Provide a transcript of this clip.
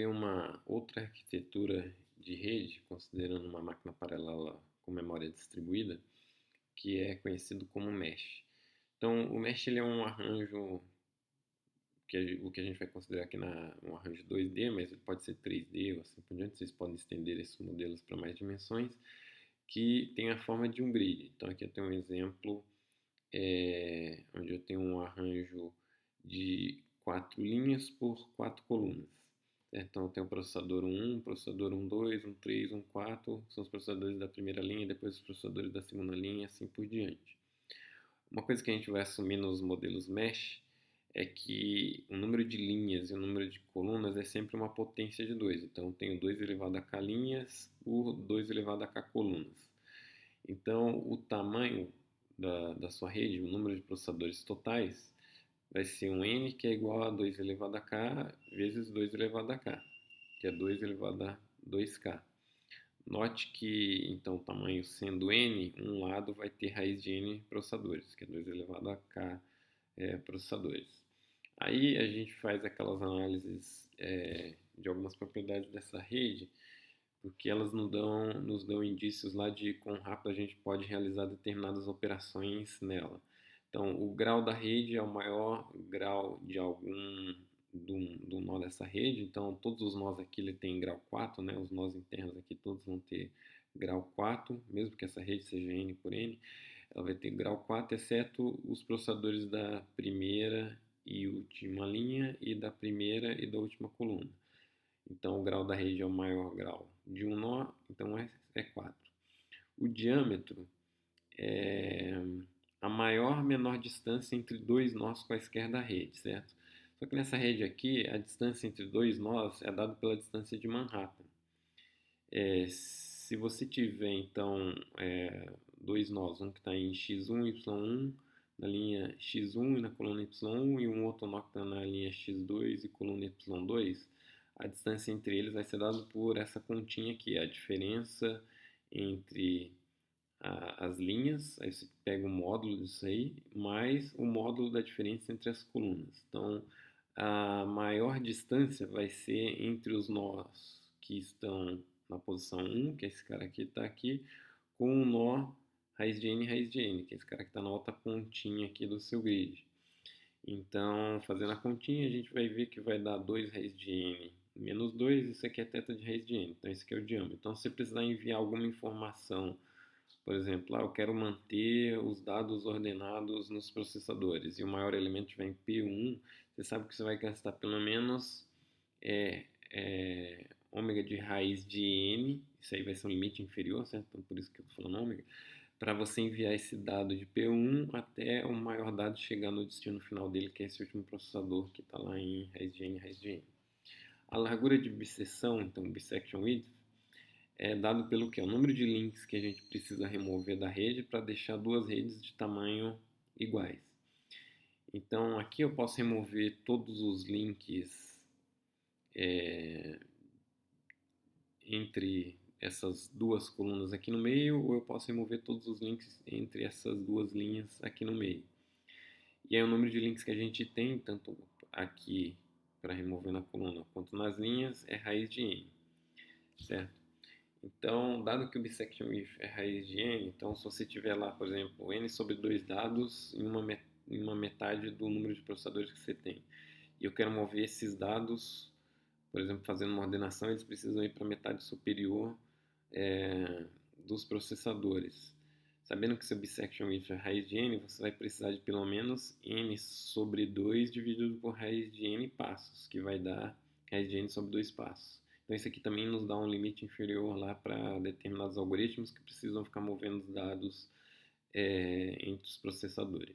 Uma outra arquitetura de rede, considerando uma máquina paralela com memória distribuída, que é conhecido como mesh. Então, o mesh ele é um arranjo o que a gente vai considerar aqui um arranjo 2D, mas ele pode ser 3D ou assim por diante. Vocês podem estender esses modelos para mais dimensões, que tem a forma de um grid. Então, aqui eu tenho um exemplo onde eu tenho um arranjo de 4 linhas por 4 colunas. Então, eu tenho o processador 1, processador 1, 2, 1, 3, 1, 4, são os processadores da primeira linha, depois os processadores da segunda linha, assim por diante. Uma coisa que a gente vai assumir nos modelos mesh é que o número de linhas e o número de colunas é sempre uma potência de 2. Então, eu tenho 2 elevado a k linhas por 2 elevado a k colunas. Então, o tamanho da sua rede, o número de processadores totais, vai ser um n que é igual a 2 elevado a k vezes 2 elevado a k, que é 2 elevado a 2k. Note que, então, o tamanho sendo n, um lado vai ter raiz de n processadores, que é 2 elevado a k processadores. Aí a gente faz aquelas análises de algumas propriedades dessa rede, porque elas nos dão indícios lá de quão rápido a gente pode realizar determinadas operações nela. Então, o grau da rede é o maior grau de algum do nó dessa rede. Então, todos os nós aqui ele tem grau 4, né? Os nós internos aqui todos vão ter grau 4, mesmo que essa rede seja n por n, ela vai ter grau 4, exceto os processadores da primeira e última linha e da primeira e da última coluna. Então, o grau da rede é o maior grau de um nó, então é 4. O diâmetro é a menor distância entre dois nós quaisquer da rede, certo? Só que nessa rede aqui, a distância entre dois nós é dada pela distância de Manhattan. Se você tiver, então, dois nós, um que está em x1, y1, na linha x1 e na coluna y1, e um outro nó que está na linha x2 e coluna y2, a distância entre eles vai ser dada por essa continha aqui, a diferença entre as linhas, aí você pega o módulo disso aí, mais o módulo da diferença entre as colunas. Então, a maior distância vai ser entre os nós que estão na posição 1, que é esse cara aqui está aqui, com o nó raiz de n, que é esse cara que está na outra pontinha aqui do seu grid. Então, fazendo a continha, a gente vai ver que vai dar 2 raiz de n menos 2, isso aqui é θ de raiz de n, então esse aqui é o diâmetro. Então, se você precisar enviar alguma informação, por exemplo, eu quero manter os dados ordenados nos processadores e o maior elemento estiver em P1, você sabe que você vai gastar pelo menos ômega de raiz de n, isso aí vai ser um limite inferior, certo? Então, por isso que eu estou falando ômega, para você enviar esse dado de P1 até o maior dado chegar no destino final dele, que é esse último processador que está lá em raiz de n. A largura de bisseção, então bisection width, é dado pelo que? O número de links que a gente precisa remover da rede para deixar duas redes de tamanho iguais. Então, aqui eu posso remover todos os links entre essas duas colunas aqui no meio, ou eu posso remover todos os links entre essas duas linhas aqui no meio. E aí o número de links que a gente tem, tanto aqui para remover na coluna quanto nas linhas, é raiz de n, certo? Então, dado que o bisection width é raiz de n, então se você tiver lá, por exemplo, n sobre 2 dados em uma metade do número de processadores que você tem, e eu quero mover esses dados, por exemplo, fazendo uma ordenação, eles precisam ir para a metade superior dos processadores. Sabendo que seu bisection width é raiz de n, você vai precisar de pelo menos n sobre 2 dividido por raiz de n passos, que vai dar raiz de n sobre 2 passos. Então, isso aqui também nos dá um limite inferior lá para determinados algoritmos que precisam ficar movendo os dados entre os processadores.